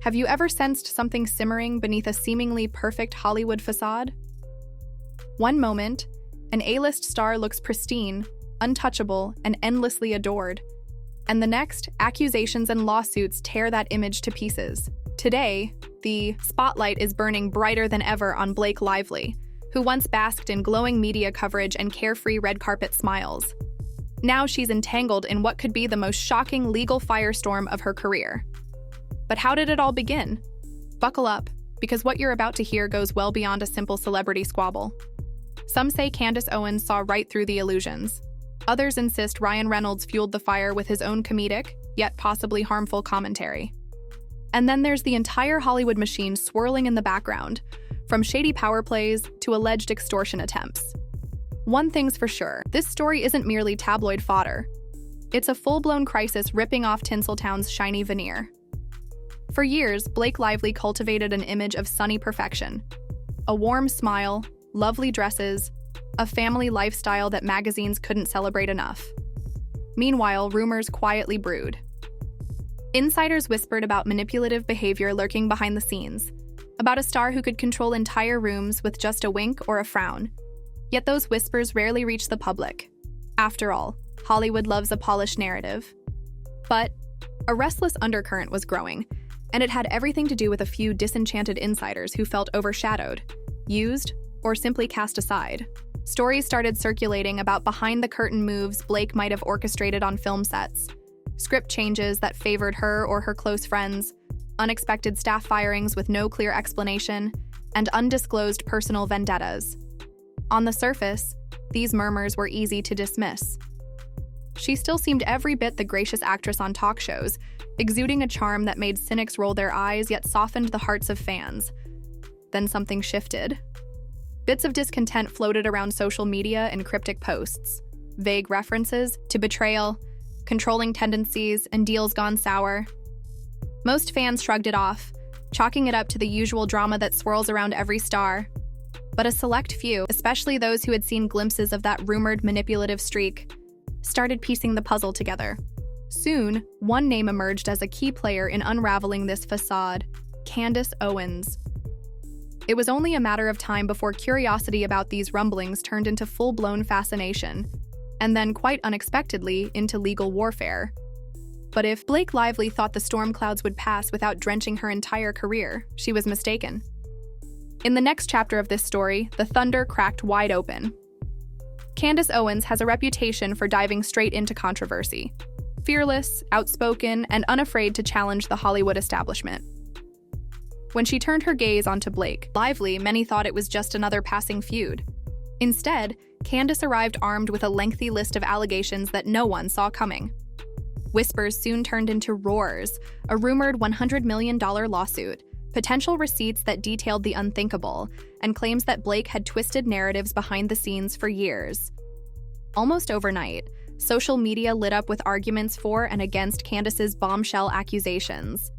Have you ever sensed something simmering beneath a seemingly perfect Hollywood facade? One moment, an A-list star looks pristine, untouchable, and endlessly adored. And the next, accusations and lawsuits tear that image to pieces. Today, the spotlight is burning brighter than ever on Blake Lively, who once basked in glowing media coverage and carefree red carpet smiles. Now she's entangled in what could be the most shocking legal firestorm of her career. But how did it all begin? Buckle up, because what you're about to hear goes well beyond a simple celebrity squabble. Some say Candace Owens saw right through the illusions. Others insist Ryan Reynolds fueled the fire with his own comedic, yet possibly harmful commentary. And then there's the entire Hollywood machine swirling in the background, from shady power plays to alleged extortion attempts. One thing's for sure, this story isn't merely tabloid fodder. It's a full-blown crisis ripping off Tinseltown's shiny veneer. For years, Blake Lively cultivated an image of sunny perfection. A warm smile, lovely dresses, a family lifestyle that magazines couldn't celebrate enough. Meanwhile, rumors quietly brewed. Insiders whispered about manipulative behavior lurking behind the scenes, about a star who could control entire rooms with just a wink or a frown. Yet those whispers rarely reach the public. After all, Hollywood loves a polished narrative. But a restless undercurrent was growing, and it had everything to do with a few disenchanted insiders who felt overshadowed, used, or simply cast aside. Stories started circulating about behind-the-curtain moves Blake might have orchestrated on film sets, script changes that favored her or her close friends, unexpected staff firings with no clear explanation, and undisclosed personal vendettas. On the surface, these murmurs were easy to dismiss. She still seemed every bit the gracious actress on talk shows, exuding a charm that made cynics roll their eyes yet softened the hearts of fans. Then something shifted. Bits of discontent floated around social media in cryptic posts, vague references to betrayal, controlling tendencies, and deals gone sour. Most fans shrugged it off, chalking it up to the usual drama that swirls around every star. But a select few, especially those who had seen glimpses of that rumored manipulative streak, started piecing the puzzle together. Soon, one name emerged as a key player in unraveling this facade: Candace Owens. It was only a matter of time before curiosity about these rumblings turned into full-blown fascination, and then, quite unexpectedly, into legal warfare. But if Blake Lively thought the storm clouds would pass without drenching her entire career, she was mistaken. In the next chapter of this story, the thunder cracked wide open. Candace Owens has a reputation for diving straight into controversy. Fearless, outspoken, and unafraid to challenge the Hollywood establishment. When she turned her gaze onto Blake Lively, many thought it was just another passing feud. Instead, Candace arrived armed with a lengthy list of allegations that no one saw coming. Whispers soon turned into roars, a rumored $100 million lawsuit, potential receipts that detailed the unthinkable, and claims that Blake had twisted narratives behind the scenes for years. Almost overnight, social media lit up with arguments for and against Candace's bombshell accusations.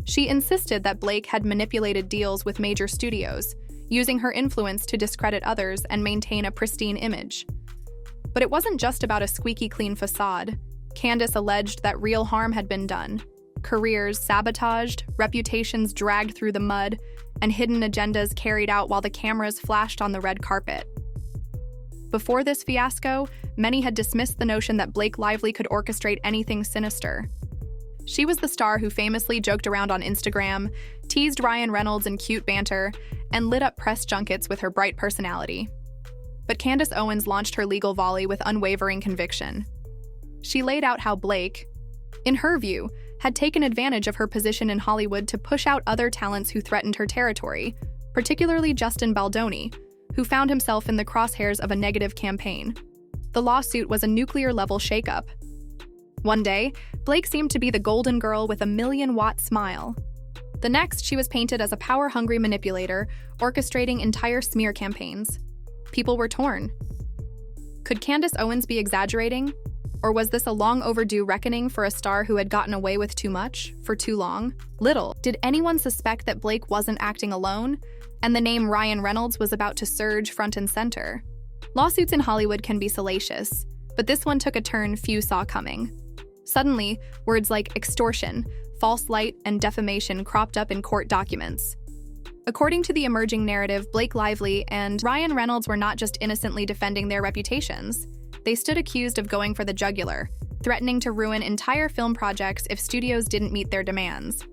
She insisted that Blake had manipulated deals with major studios, using her influence to discredit others and maintain a pristine image. But it wasn't just about a squeaky clean facade. Candace alleged that real harm had been done. Careers sabotaged, reputations dragged through the mud, and hidden agendas carried out while the cameras flashed on the red carpet. Before this fiasco, many had dismissed the notion that Blake Lively could orchestrate anything sinister. She was the star who famously joked around on Instagram, teased Ryan Reynolds in cute banter, and lit up press junkets with her bright personality. But Candace Owens launched her legal volley with unwavering conviction. She laid out how Blake, in her view, had taken advantage of her position in Hollywood to push out other talents who threatened her territory, particularly Justin Baldoni, who found himself in the crosshairs of a negative campaign. The lawsuit was a nuclear-level shakeup. One day, Blake seemed to be the golden girl with a million-watt smile. The next, she was painted as a power-hungry manipulator, orchestrating entire smear campaigns. People were torn. Could Candace Owens be exaggerating? Or was this a long-overdue reckoning for a star who had gotten away with too much, for too long? Little did anyone suspect that Blake wasn't acting alone, and the name Ryan Reynolds was about to surge front and center. Lawsuits in Hollywood can be salacious, but this one took a turn few saw coming. Suddenly, words like extortion, false light, and defamation cropped up in court documents. According to the emerging narrative, Blake Lively and Ryan Reynolds were not just innocently defending their reputations. They stood accused of going for the jugular, threatening to ruin entire film projects if studios didn't meet their demands.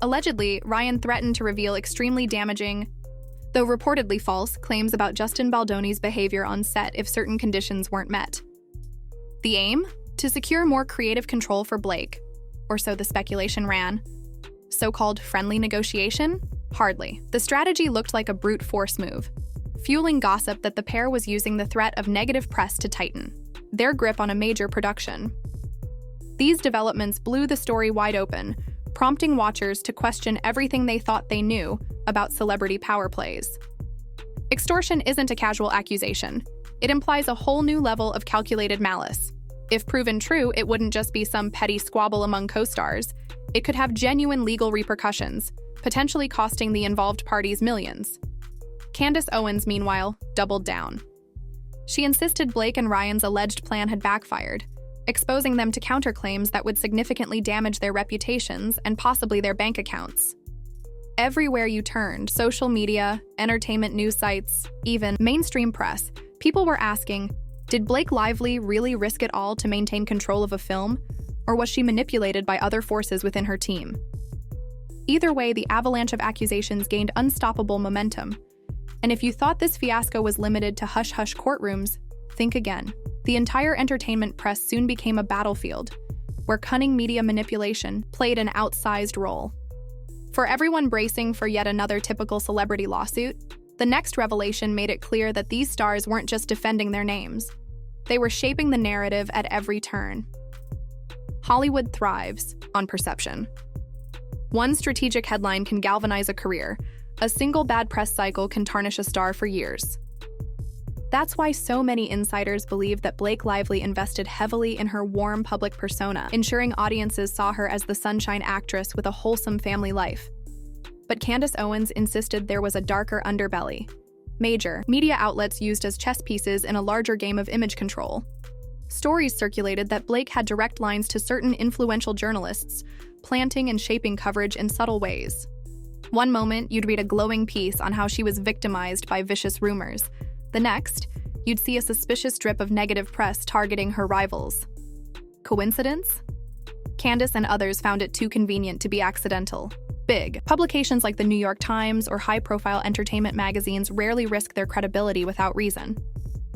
Allegedly, Ryan threatened to reveal extremely damaging, though reportedly false, claims about Justin Baldoni's behavior on set if certain conditions weren't met. The aim? To secure more creative control for Blake, or so the speculation ran. So-called friendly negotiation? Hardly. The strategy looked like a brute force move, fueling gossip that the pair was using the threat of negative press to tighten their grip on a major production. These developments blew the story wide open, prompting watchers to question everything they thought they knew about celebrity power plays. Extortion isn't a casual accusation. It implies a whole new level of calculated malice. If proven true, it wouldn't just be some petty squabble among co-stars. It could have genuine legal repercussions, potentially costing the involved parties millions. Candace Owens, meanwhile, doubled down. She insisted Blake and Ryan's alleged plan had backfired, exposing them to counterclaims that would significantly damage their reputations and possibly their bank accounts. Everywhere you turned, social media, entertainment news sites, even mainstream press, people were asking, did Blake Lively really risk it all to maintain control of a film, or was she manipulated by other forces within her team? Either way, the avalanche of accusations gained unstoppable momentum. And if you thought this fiasco was limited to hush-hush courtrooms, think again. The entire entertainment press soon became a battlefield, where cunning media manipulation played an outsized role. For everyone bracing for yet another typical celebrity lawsuit, the next revelation made it clear that these stars weren't just defending their names. They were shaping the narrative at every turn. Hollywood thrives on perception. One strategic headline can galvanize a career. A single bad press cycle can tarnish a star for years. That's why so many insiders believe that Blake Lively invested heavily in her warm public persona, ensuring audiences saw her as the sunshine actress with a wholesome family life. But Candace Owens insisted there was a darker underbelly. Major media outlets used as chess pieces in a larger game of image control. Stories circulated that Blake had direct lines to certain influential journalists, planting and shaping coverage in subtle ways. One moment, you'd read a glowing piece on how she was victimized by vicious rumors. The next, you'd see a suspicious drip of negative press targeting her rivals. Coincidence? Candace and others found it too convenient to be accidental. Big publications like the New York Times or high-profile entertainment magazines rarely risk their credibility without reason.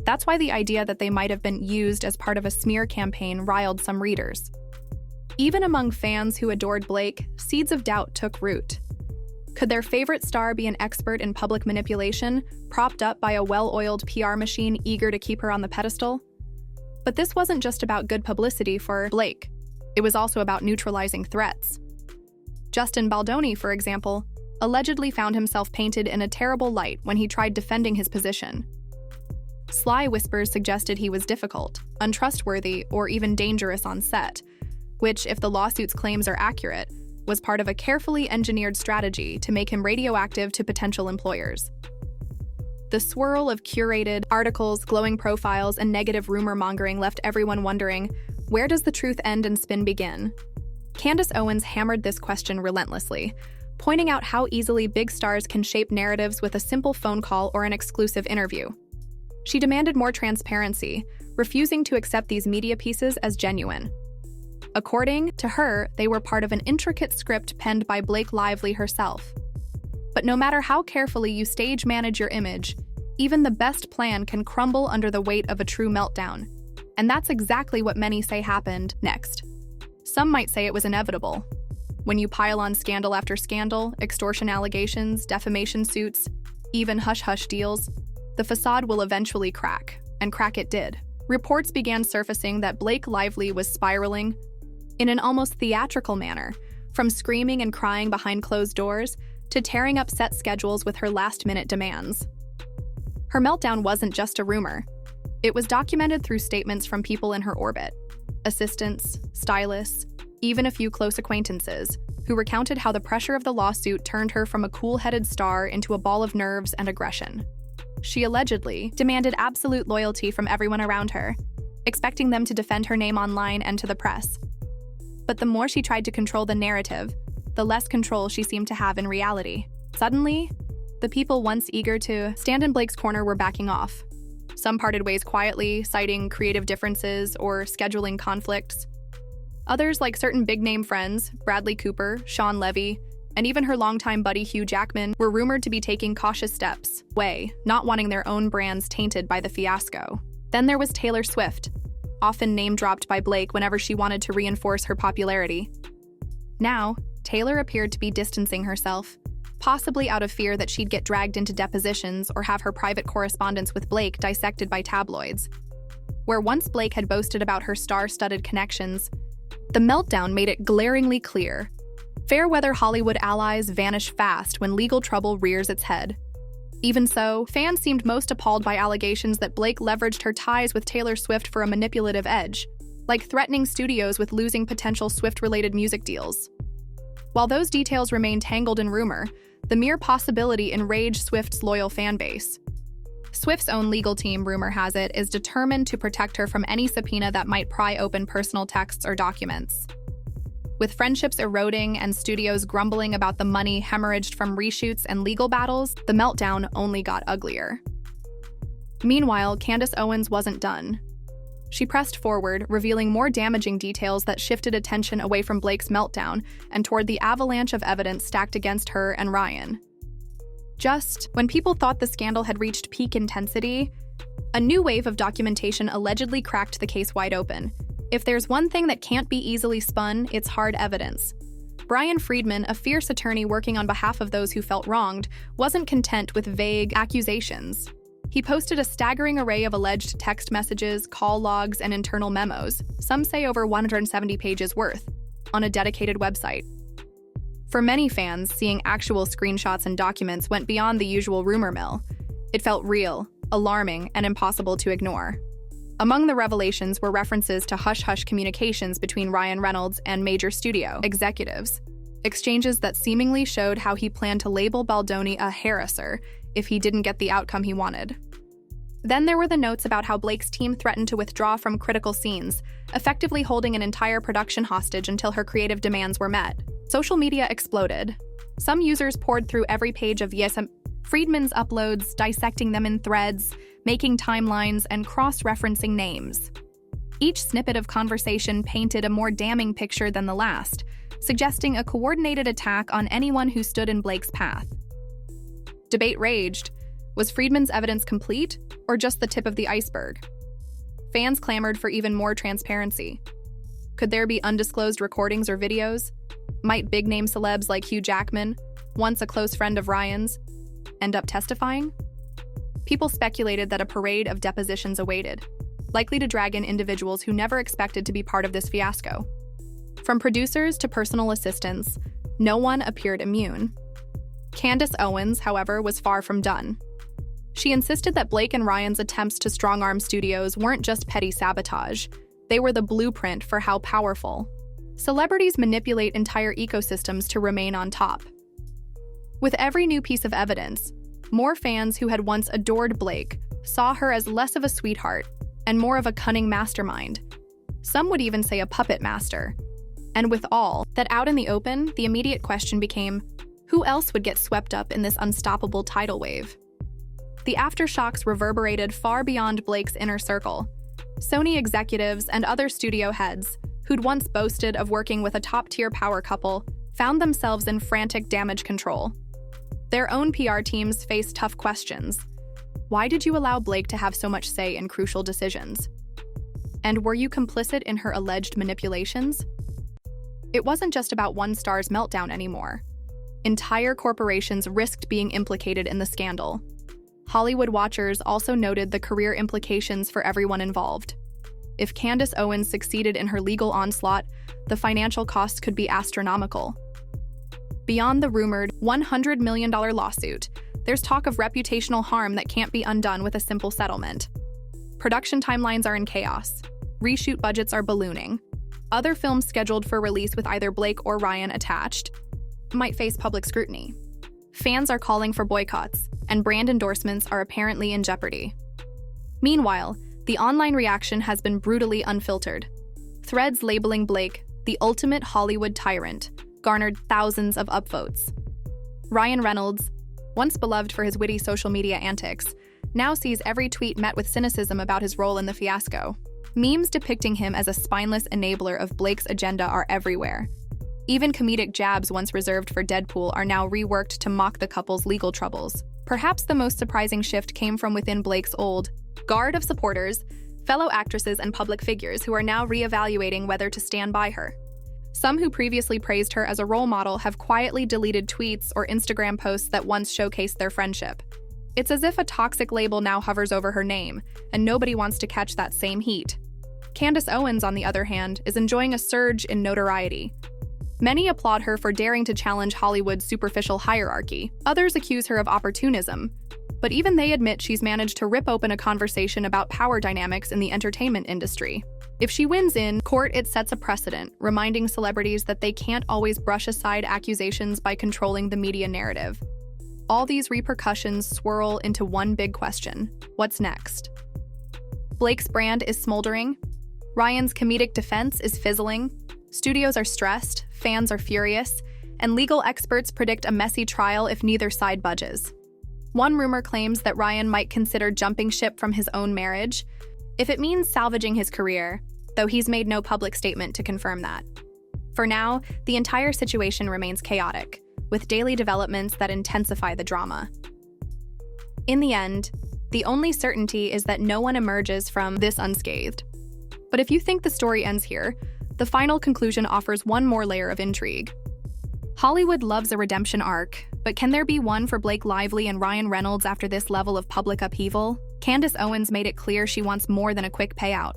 That's why the idea that they might have been used as part of a smear campaign riled some readers. Even among fans who adored Blake, seeds of doubt took root. Could their favorite star be an expert in public manipulation, propped up by a well-oiled PR machine eager to keep her on the pedestal? But this wasn't just about good publicity for Blake. It was also about neutralizing threats. Justin Baldoni, for example, allegedly found himself painted in a terrible light when he tried defending his position. Sly whispers suggested he was difficult, untrustworthy, or even dangerous on set, which, if the lawsuit's claims are accurate, was part of a carefully engineered strategy to make him radioactive to potential employers. The swirl of curated articles, glowing profiles, and negative rumor-mongering left everyone wondering, where does the truth end and spin begin? Candace Owens hammered this question relentlessly, pointing out how easily big stars can shape narratives with a simple phone call or an exclusive interview. She demanded more transparency, refusing to accept these media pieces as genuine. According to her, they were part of an intricate script penned by Blake Lively herself. But no matter how carefully you stage manage your image, even the best plan can crumble under the weight of a true meltdown. And that's exactly what many say happened next. Some might say it was inevitable. When you pile on scandal after scandal, extortion allegations, defamation suits, even hush-hush deals, the facade will eventually crack, and crack it did. Reports began surfacing that Blake Lively was spiraling in an almost theatrical manner, from screaming and crying behind closed doors to tearing up set schedules with her last-minute demands. Her meltdown wasn't just a rumor. It was documented through statements from people in her orbit, assistants, stylists, even a few close acquaintances, who recounted how the pressure of the lawsuit turned her from a cool-headed star into a ball of nerves and aggression. She allegedly demanded absolute loyalty from everyone around her, expecting them to defend her name online and to the press. But the more she tried to control the narrative, the less control she seemed to have in reality. Suddenly, the people once eager to stand in Blake's corner were backing off. Some parted ways quietly, citing creative differences or scheduling conflicts. Others, like certain big-name friends, Bradley Cooper, Sean Levy, and even her longtime buddy Hugh Jackman, were rumored to be taking cautious steps away, not wanting their own brands tainted by the fiasco. Then there was Taylor Swift, often name-dropped by Blake whenever she wanted to reinforce her popularity. Now, Taylor appeared to be distancing herself, possibly out of fear that she'd get dragged into depositions or have her private correspondence with Blake dissected by tabloids. Where once Blake had boasted about her star-studded connections, the meltdown made it glaringly clear. Fair-weather Hollywood allies vanish fast when legal trouble rears its head. Even so, fans seemed most appalled by allegations that Blake leveraged her ties with Taylor Swift for a manipulative edge, like threatening studios with losing potential Swift-related music deals. While those details remain tangled in rumor, the mere possibility enraged Swift's loyal fan base. Swift's own legal team, rumor has it, is determined to protect her from any subpoena that might pry open personal texts or documents. With friendships eroding and studios grumbling about the money hemorrhaged from reshoots and legal battles, the meltdown only got uglier. Meanwhile, Candace Owens wasn't done. She pressed forward, revealing more damaging details that shifted attention away from Blake's meltdown and toward the avalanche of evidence stacked against her and Ryan. Just when people thought the scandal had reached peak intensity, a new wave of documentation allegedly cracked the case wide open. If there's one thing that can't be easily spun, it's hard evidence. Brian Friedman, a fierce attorney working on behalf of those who felt wronged, wasn't content with vague accusations. He posted a staggering array of alleged text messages, call logs, and internal memos, some say over 170 pages worth, on a dedicated website. For many fans, seeing actual screenshots and documents went beyond the usual rumor mill. It felt real, alarming, and impossible to ignore. Among the revelations were references to hush-hush communications between Ryan Reynolds and major studio executives, exchanges that seemingly showed how he planned to label Baldoni a harasser if he didn't get the outcome he wanted. Then there were the notes about how Blake's team threatened to withdraw from critical scenes, effectively holding an entire production hostage until her creative demands were met. Social media exploded. Some users poured through every page of Friedman's uploads, dissecting them in threads, making timelines, and cross-referencing names. Each snippet of conversation painted a more damning picture than the last, suggesting a coordinated attack on anyone who stood in Blake's path. Debate raged. Was Friedman's evidence complete, or just the tip of the iceberg? Fans clamored for even more transparency. Could there be undisclosed recordings or videos? Might big-name celebs like Hugh Jackman, once a close friend of Ryan's, end up testifying? People speculated that a parade of depositions awaited, likely to drag in individuals who never expected to be part of this fiasco. From producers to personal assistants, no one appeared immune. Candace Owens, however, was far from done. She insisted that Blake and Ryan's attempts to strong-arm studios weren't just petty sabotage. They were the blueprint for how powerful celebrities manipulate entire ecosystems to remain on top. With every new piece of evidence, more fans who had once adored Blake saw her as less of a sweetheart and more of a cunning mastermind. Some would even say a puppet master. And with all that out in the open, the immediate question became, who else would get swept up in this unstoppable tidal wave? The aftershocks reverberated far beyond Blake's inner circle. Sony executives and other studio heads, who'd once boasted of working with a top-tier power couple, found themselves in frantic damage control. Their own PR teams faced tough questions. Why did you allow Blake to have so much say in crucial decisions? And were you complicit in her alleged manipulations? It wasn't just about one star's meltdown anymore. Entire corporations risked being implicated in the scandal. Hollywood watchers also noted the career implications for everyone involved. If Candace Owens succeeded in her legal onslaught, the financial costs could be astronomical. Beyond the rumored $100 million lawsuit, there's talk of reputational harm that can't be undone with a simple settlement. Production timelines are in chaos. Reshoot budgets are ballooning. Other films scheduled for release with either Blake or Ryan attached might face public scrutiny. Fans are calling for boycotts, and brand endorsements are apparently in jeopardy. Meanwhile, the online reaction has been brutally unfiltered. Threads labeling Blake the ultimate Hollywood tyrant, garnered thousands of upvotes. Ryan Reynolds, once beloved for his witty social media antics, now sees every tweet met with cynicism about his role in the fiasco. Memes depicting him as a spineless enabler of Blake's agenda are everywhere. Even comedic jabs once reserved for Deadpool are now reworked to mock the couple's legal troubles. Perhaps the most surprising shift came from within Blake's old guard of supporters, fellow actresses and public figures who are now reevaluating whether to stand by her. Some who previously praised her as a role model have quietly deleted tweets or Instagram posts that once showcased their friendship. It's as if a toxic label now hovers over her name, and nobody wants to catch that same heat. Candace Owens, on the other hand, is enjoying a surge in notoriety. Many applaud her for daring to challenge Hollywood's superficial hierarchy. Others accuse her of opportunism, but even they admit she's managed to rip open a conversation about power dynamics in the entertainment industry. If she wins in court, it sets a precedent, reminding celebrities that they can't always brush aside accusations by controlling the media narrative. All these repercussions swirl into one big question: what's next? Blake's brand is smoldering. Ryan's comedic defense is fizzling. Studios are stressed, fans are furious, and legal experts predict a messy trial if neither side budges. One rumor claims that Ryan might consider jumping ship from his own marriage, if it means salvaging his career, though he's made no public statement to confirm that. For now, the entire situation remains chaotic, with daily developments that intensify the drama. In the end, the only certainty is that no one emerges from this unscathed. But if you think the story ends here, the final conclusion offers one more layer of intrigue. Hollywood loves a redemption arc, but can there be one for Blake Lively and Ryan Reynolds after this level of public upheaval? Candace Owens made it clear she wants more than a quick payout.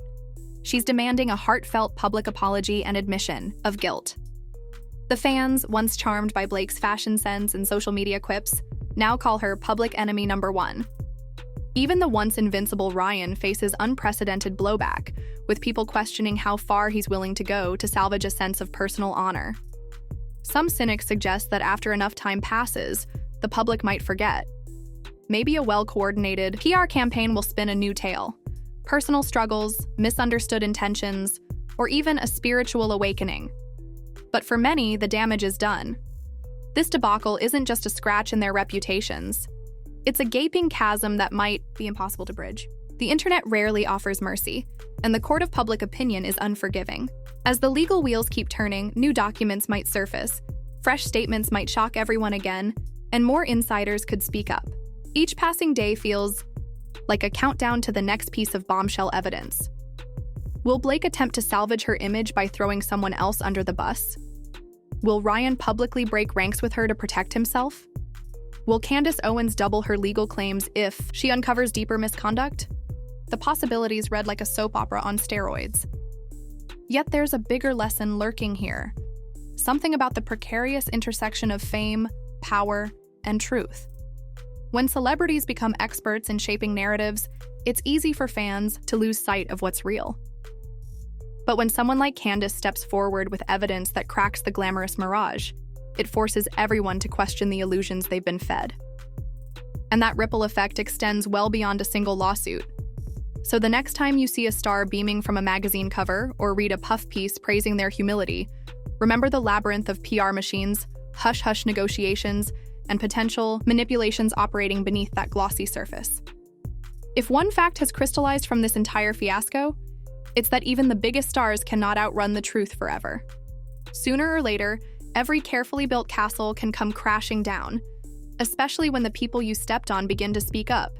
She's demanding a heartfelt public apology and admission of guilt. The fans, once charmed by Blake's fashion sense and social media quips, now call her public enemy number one. Even the once invincible Ryan faces unprecedented blowback, with people questioning how far he's willing to go to salvage a sense of personal honor. Some cynics suggest that after enough time passes, the public might forget. Maybe a well-coordinated PR campaign will spin a new tale. Personal struggles, misunderstood intentions, or even a spiritual awakening. But for many, the damage is done. This debacle isn't just a scratch in their reputations. It's a gaping chasm that might be impossible to bridge. The internet rarely offers mercy, and the court of public opinion is unforgiving. As the legal wheels keep turning, new documents might surface, fresh statements might shock everyone again, and more insiders could speak up. Each passing day feels like a countdown to the next piece of bombshell evidence. Will Blake attempt to salvage her image by throwing someone else under the bus? Will Ryan publicly break ranks with her to protect himself? Will Candace Owens double her legal claims if she uncovers deeper misconduct? The possibilities read like a soap opera on steroids. Yet there's a bigger lesson lurking here. Something about the precarious intersection of fame, power, and truth. When celebrities become experts in shaping narratives, it's easy for fans to lose sight of what's real. But when someone like Candace steps forward with evidence that cracks the glamorous mirage, it forces everyone to question the illusions they've been fed. And that ripple effect extends well beyond a single lawsuit. So the next time you see a star beaming from a magazine cover or read a puff piece praising their humility, remember the labyrinth of PR machines, hush-hush negotiations, and potential manipulations operating beneath that glossy surface. If one fact has crystallized from this entire fiasco, it's that even the biggest stars cannot outrun the truth forever. Sooner or later, every carefully built castle can come crashing down, especially when the people you stepped on begin to speak up.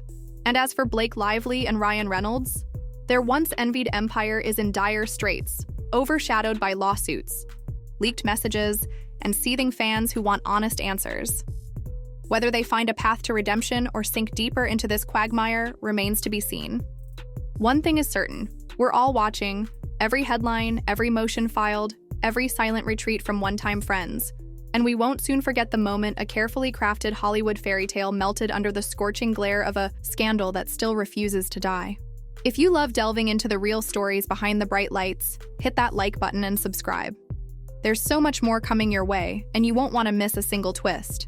And as for Blake Lively and Ryan Reynolds, their once envied empire is in dire straits, overshadowed by lawsuits, leaked messages, and seething fans who want honest answers. Whether they find a path to redemption or sink deeper into this quagmire remains to be seen. One thing is certain, we're all watching, every headline, every motion filed, every silent retreat from one-time friends, and we won't soon forget the moment a carefully crafted Hollywood fairy tale melted under the scorching glare of a scandal that still refuses to die. If you love delving into the real stories behind the bright lights, hit that like button and subscribe. There's so much more coming your way, and you won't want to miss a single twist.